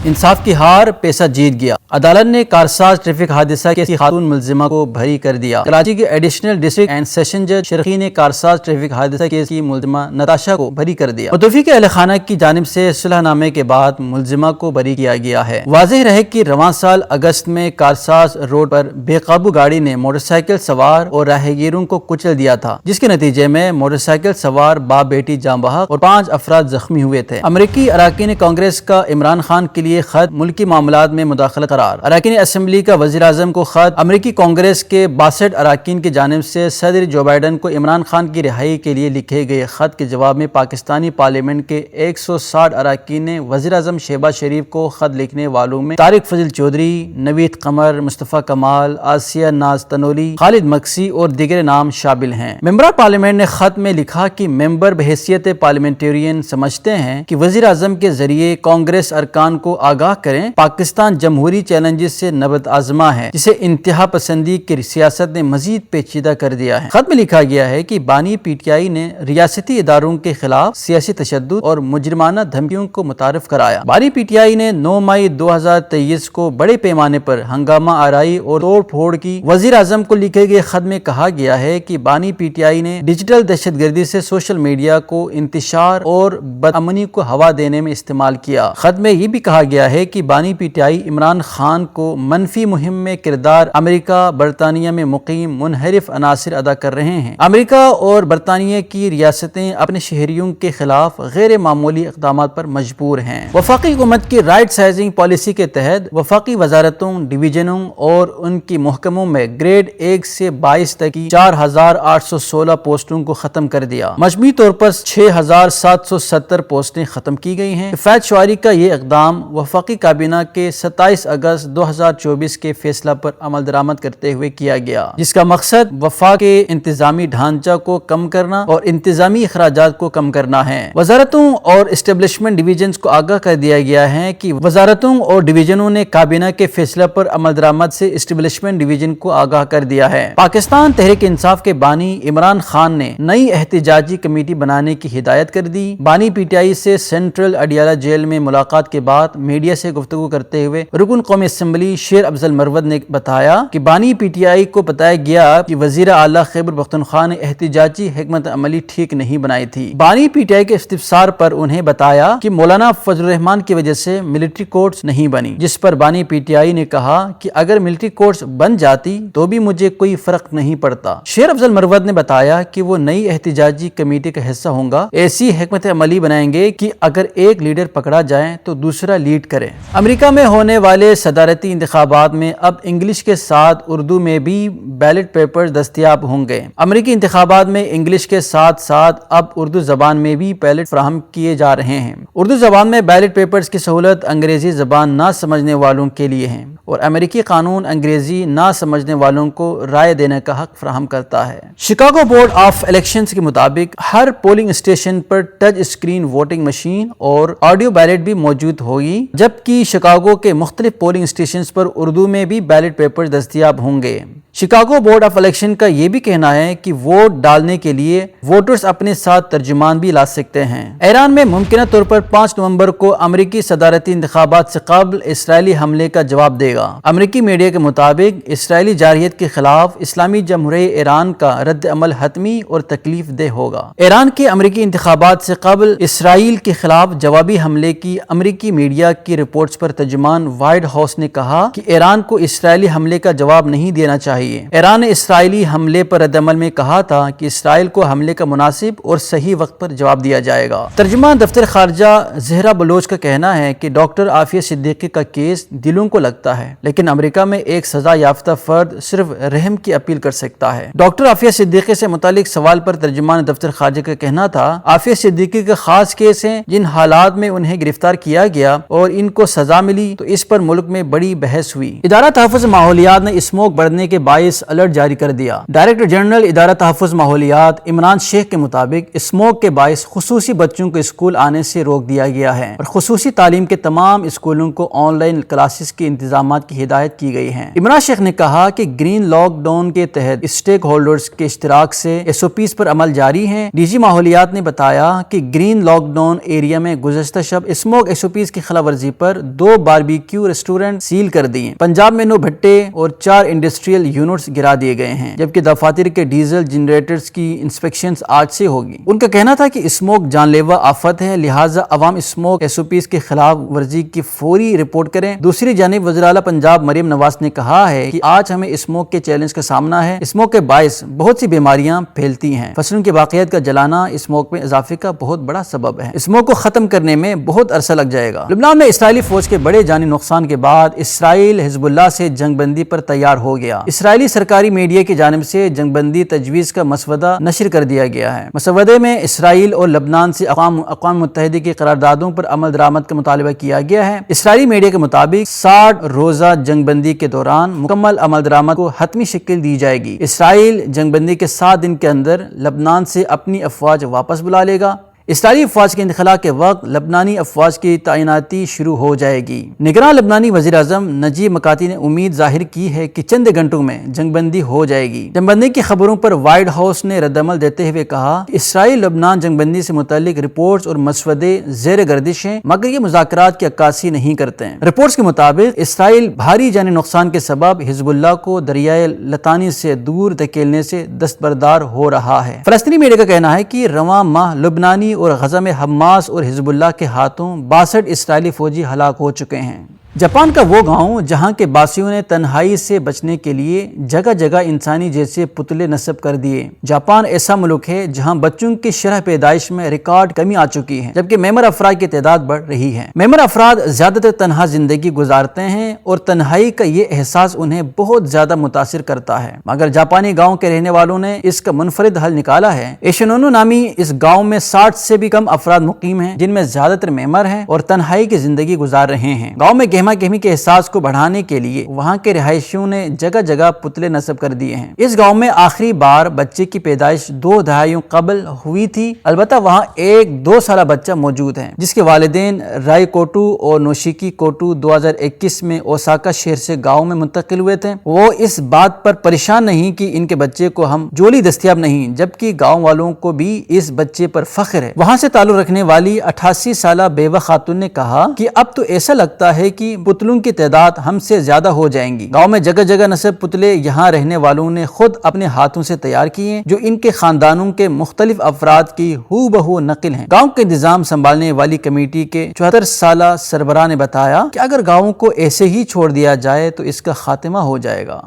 انصاف کی ہار، پیسہ جیت گیا۔ عدالت نے کارساز ٹریفک حادثہ کی خاتون ملزمہ کو بری کر دیا۔ کراچی کے ایڈیشنل ڈسٹرکٹ اینڈ سیشن جج شرقی نے کارساز ٹریفک حادثہ کیس کی ملزمہ نتاشا کو بری کر دیا۔ متوفی کے اہل خانہ کی جانب سے صلح نامے کے بعد ملزمہ کو بری کیا گیا ہے۔ واضح رہے کہ رواں سال اگست میں کارساز روڈ پر بے قابو گاڑی نے موٹر سائیکل سوار اور راہگیروں کو کچل دیا تھا، جس کے نتیجے میں موٹر سائیکل سوار باپ بیٹی جاں بحق اور 5 افراد زخمی ہوئے تھے۔ امریکی اراکین کانگریس کا عمران خان کے لیے خط، ملکی معاملات میں مداخلت قرار۔ اراکین اسمبلی کا وزیر اعظم کو خط۔ امریکی کانگریس کے 62 اراکین کی جانب سے صدر جو بائیڈن کو عمران خان کی رہائی کے لیے لکھے گئے خط کے جواب میں پاکستانی پارلیمنٹ کے 160 اراکین نے وزیر اعظم شہباز شریف کو خط لکھنے والوں میں طارق فضل چودھری، نوید قمر، مصطفیٰ کمال، آسیہ ناز تنولی، خالد مکسی اور دیگر نام شامل ہیں۔ ممبران پارلیمنٹ نے خط میں لکھا کہ ممبر بحیثیت پارلیمنٹرین سمجھتے ہیں کہ وزیر اعظم کے ذریعے کانگریس ارکان کو آگاہ کریں، پاکستان جمہوری چیلنجز سے نبرد آزما ہے، جسے انتہا پسندی کی سیاست نے مزید پیچیدہ کر دیا ہے۔ خط میں لکھا گیا ہے کہ بانی پی ٹی آئی نے ریاستی اداروں کے خلاف سیاسی تشدد اور مجرمانہ دھمکیوں کو متعارف کرایا۔ بانی پی ٹی آئی نے 9 مئی 2023 کو بڑے پیمانے پر ہنگامہ آرائی اور توڑ پھوڑ کی۔ وزیر اعظم کو لکھے گئے خط میں کہا گیا ہے کہ بانی پی ٹی آئی نے ڈیجیٹل دہشت گردی سے سوشل میڈیا کو انتشار اور بدامنی کو ہوا دینے میں استعمال کیا۔ خط میں یہ بھی کہا گیا ہے کہ بانی P T I Imran Khan کو منفی مہم میں کردار امریکہ برطانیہ میں مقیم منحرف عناصر ادا کر رہے ہیں۔ امریکہ اور برطانیہ کی ریاستیں اپنے شہریوں کے خلاف غیر معمولی اقدامات پر مجبور ہیں۔ وفاقی حکومت کی رائٹ سائزنگ پالیسی کے تحت وفاقی وزارتوں، ڈویژنوں اور ان کی محکموں میں گریڈ 1 سے 22 تک کی 4816 پوسٹوں کو ختم کر دیا۔ مجموعی طور پر 6770 پوسٹیں ختم کی گئی ہیں۔ کفایت شعاری کا یہ اقدام وفاقی کابینہ کے 27 اگست 2024 کے فیصلہ پر عمل درآمد کرتے ہوئے کیا گیا، جس کا مقصد وفاق کے انتظامی ڈھانچہ کو کم کرنا اور انتظامی اخراجات کو کم کرنا ہے۔ وزارتوں اور اسٹیبلشمنٹ ڈویژنز کو آگاہ کر دیا گیا ہے کہ وزارتوں اور ڈویژنوں نے کابینہ کے فیصلہ پر عمل درآمد سے اسٹیبلشمنٹ ڈویژن کو آگاہ کر دیا ہے۔ پاکستان تحریک انصاف کے بانی عمران خان نے نئی احتجاجی کمیٹی بنانے کی ہدایت کر دی۔ بانی پی ٹی آئی سے سینٹرل اڈیالہ جیل میں ملاقات کے بعد میڈیا سے گفتگو کرتے ہوئے رکن قومی اسمبلی شیر افضل مرود نے بتایا کہ بانی پی ٹی آئی کو بتایا گیا کہ وزیر اعلیٰ خیبر پختونخوا نے احتجاجی حکمت عملی ٹھیک نہیں بنائی تھی۔ بانی پی ٹی آئی کے استفسار پر انہیں بتایا کہ مولانا فضل الرحمان کی وجہ سے ملٹری کورٹس نہیں بنی، جس پر بانی پی ٹی آئی نے کہا کہ اگر ملٹری کورٹس بن جاتی تو بھی مجھے کوئی فرق نہیں پڑتا۔ شیر افضل مرود نے بتایا کہ وہ نئی احتجاجی کمیٹی کا حصہ ہوں گا، ایسی حکمت عملی بنائیں گے کہ اگر ایک لیڈر پکڑا جائے تو دوسرا لیڈ کرے۔ امریکہ میں ہونے والے صدارتی انتخابات میں اب انگلش کے ساتھ اردو میں بھی بیلٹ پیپر دستیاب ہوں گے۔ امریکی انتخابات میں انگلش کے ساتھ ساتھ اب اردو زبان میں بھی بیلٹ فراہم کیے جا رہے ہیں۔ اردو زبان میں بیلٹ پیپرز کی سہولت انگریزی زبان نہ سمجھنے والوں کے لیے ہے اور امریکی قانون انگریزی نہ سمجھنے والوں کو رائے دینے کا حق فراہم کرتا ہے۔ شکاگو بورڈ آف الیکشنز کے مطابق ہر پولنگ اسٹیشن پر ٹچ اسکرین ووٹنگ مشین اور آڈیو بیلٹ بھی موجود ہوگی، جبکہ شکاگو کے مختلف پولنگ اسٹیشنز پر اردو میں بھی بیلٹ پیپر دستیاب ہوں گے۔ شکاگو بورڈ آف الیکشن کا یہ بھی کہنا ہے کہ ووٹ ڈالنے کے لیے ووٹرز اپنے ساتھ ترجمان بھی لا سکتے ہیں۔ ایران میں ممکنہ طور پر 5 نومبر کو امریکی صدارتی انتخابات سے قبل اسرائیلی حملے کا جواب دے گا۔ امریکی میڈیا کے مطابق اسرائیلی جارحیت کے خلاف اسلامی جمہوریہ ایران کا رد عمل حتمی اور تکلیف دہ ہوگا۔ ایران کے امریکی انتخابات سے قبل اسرائیل کے خلاف جوابی حملے کی امریکی میڈیا کی رپورٹس پر ترجمان وائٹ ہاؤس نے کہا کہ ایران کو اسرائیلی حملے کا جواب نہیں دینا چاہیے۔ ایران نے اسرائیلی حملے پر رد عمل میں کہا تھا کہ اسرائیل کو حملے کا مناسب اور صحیح وقت پر جواب دیا جائے گا۔ ترجمان دفتر خارجہ زہرا بلوچ کا کہنا ہے کہ ڈاکٹر عافیہ صدیقی کا کیس دلوں کو لگتا ہے، لیکن امریکہ میں ایک سزا یافتہ فرد صرف رحم کی اپیل کر سکتا ہے۔ ڈاکٹر عافیہ صدیقی سے متعلق سوال پر ترجمان دفتر خارجہ کا کہنا تھا، عافیہ صدیقی کے خاص کیس ہیں جن حالات میں انہیں گرفتار کیا گیا اور ان کو سزا ملی تو اس پر ملک میں بڑی بحث ہوئی۔ ادارہ تحفظ ماحولیات نے اسموک بڑھنے کے باعث الرٹ جاری کر دیا۔ ڈائریکٹر جنرل ادارہ تحفظ ماحولیات عمران شیخ کے مطابق اسموک کے باعث خصوصی بچوں کو اسکول آنے سے روک دیا گیا ہے اور خصوصی تعلیم کے تمام اسکولوں کو آن لائن کلاسز کے انتظامات کی ہدایت کی گئی ہے۔ عمران شیخ نے کہا کہ گرین لاک ڈاؤن کے تحت اسٹیک ہولڈرز کے اشتراک سے SOPs پر عمل جاری ہے۔ ڈی جی ماحولیات نے بتایا کہ گرین لاک ڈاؤن ایریا میں گزشتہ شب اسموک SOPs کی خلاف ورزی ورزی پر 2 باربیکیو ریسٹورنٹ سیل کر دیے۔ پنجاب میں 9 بھٹے اور 4 انڈسٹریل یونٹس گرا دیے گئے ہیں، جبکہ دفاتر کے ڈیزل جنریٹرز کی انسپیکشنز آج سے ہوگی۔ ان کا کہنا تھا کہ اسموک جان لیوا آفت ہے، لہٰذا عوام اسموک SOPs کی خلاف ورزی کی فوری رپورٹ کریں۔ دوسری جانب وزیر اعلیٰ پنجاب مریم نواز نے کہا ہے کہ آج ہمیں اسموک کے چیلنج کا سامنا ہے۔ اسموک کے باعث بہت سی بیماریاں پھیلتی ہیں۔ فصلوں کے باقیات کا جلانا اسموک میں اضافے کا بہت بڑا سبب ہے۔ اسموک کو ختم کرنے میں بہت عرصہ لگ جائے گا۔ لبنان میں اسرائیلی فوج کے بڑے جانی نقصان کے بعد اسرائیل حزب اللہ سے جنگ بندی پر تیار ہو گیا۔ اسرائیلی سرکاری میڈیا کی جانب سے جنگ بندی تجویز کا مسودہ نشر کر دیا گیا ہے۔ مسودے میں اسرائیل اور لبنان سے اقوام متحدہ کی قراردادوں پر عمل درآمد کا مطالبہ کیا گیا ہے۔ اسرائیلی میڈیا کے مطابق 60 روزہ جنگ بندی کے دوران مکمل عمل درآمد کو حتمی شکل دی جائے گی۔ اسرائیل جنگ بندی کے 7 دن کے اندر لبنان سے اپنی افواج واپس بلا لے گا۔ اسرائیلی افواج کے انخلاء کے وقت لبنانی افواج کی تعیناتی شروع ہو جائے گی۔ نگراں لبنانی وزیر اعظم نجیب مکاتی نے امید ظاہر کی ہے کہ چند گھنٹوں میں جنگ بندی ہو جائے گی۔ جنگ بندی کی خبروں پر وائٹ ہاؤس نے رد عمل دیتے ہوئے کہا کہ اسرائیل لبنان جنگ بندی سے متعلق رپورٹس اور مسودے زیر گردش ہیں، مگر یہ مذاکرات کی عکاسی نہیں کرتے ہیں۔ رپورٹس کے مطابق اسرائیل بھاری جانی نقصان کے سبب حزب اللہ کو دریائے لطانی سے دور دھکیلنے سے دستبردار ہو رہا ہے۔ فلسطینی میڈیا کا کہنا ہے کہ رواں ماہ لبنانی اور غزہ میں حماس اور حزب اللہ کے ہاتھوں 62 اسرائیلی فوجی ہلاک ہو چکے ہیں۔ جاپان کا وہ گاؤں جہاں کے باسیوں نے تنہائی سے بچنے کے لیے جگہ جگہ انسانی جیسے پتلے نصب کر دیے۔ جاپان ایسا ملک ہے جہاں بچوں کی شرح پیدائش میں ریکارڈ کمی آ چکی ہے، جبکہ معمر افراد کی تعداد بڑھ رہی ہے۔ معمر افراد زیادہ تر تنہا زندگی گزارتے ہیں اور تنہائی کا یہ احساس انہیں بہت زیادہ متاثر کرتا ہے، مگر جاپانی گاؤں کے رہنے والوں نے اس کا منفرد حل نکالا ہے۔ ایشنونو نامی اس گاؤں میں 60 سے بھی کم افراد مقیم ہیں، جن میں زیادہ تر معمر ہیں اور تنہائی کی زندگی گزار رہے ہیں۔ گاؤں میں گہمی کے احساس کو بڑھانے کے لیے وہاں کے رہائشیوں نے جگہ جگہ پتلے نصب کر دیے ہیں۔ اس گاؤں میں آخری بار بچے کی پیدائش 2 دہائیوں قبل ہوئی تھی، البتہ وہاں ایک 2 سالہ بچہ موجود ہے جس کے والدین رائی کوٹو اور نوشیکی کوٹو 2021 میں اوساکا شہر سے گاؤں میں منتقل ہوئے تھے۔ وہ اس بات پر پریشان نہیں کہ ان کے بچے کو ہم جولی دستیاب نہیں، جبکہ گاؤں والوں کو بھی اس بچے پر فخر ہے۔ وہاں سے تعلق رکھنے والی 88 سالہ بیوہ خاتون نے کہا کہ اب تو ایسا لگتا ہے کہ پتلوں کی تعداد ہم سے زیادہ ہو جائیں گی۔ گاؤں میں جگہ جگہ نصب پتلے یہاں رہنے والوں نے خود اپنے ہاتھوں سے تیار کیے، جو ان کے خاندانوں کے مختلف افراد کی ہو بہو نقل ہیں۔ گاؤں کے انتظام سنبھالنے والی کمیٹی کے 74 سالہ سربراہ نے بتایا کہ اگر گاؤں کو ایسے ہی چھوڑ دیا جائے تو اس کا خاتمہ ہو جائے گا۔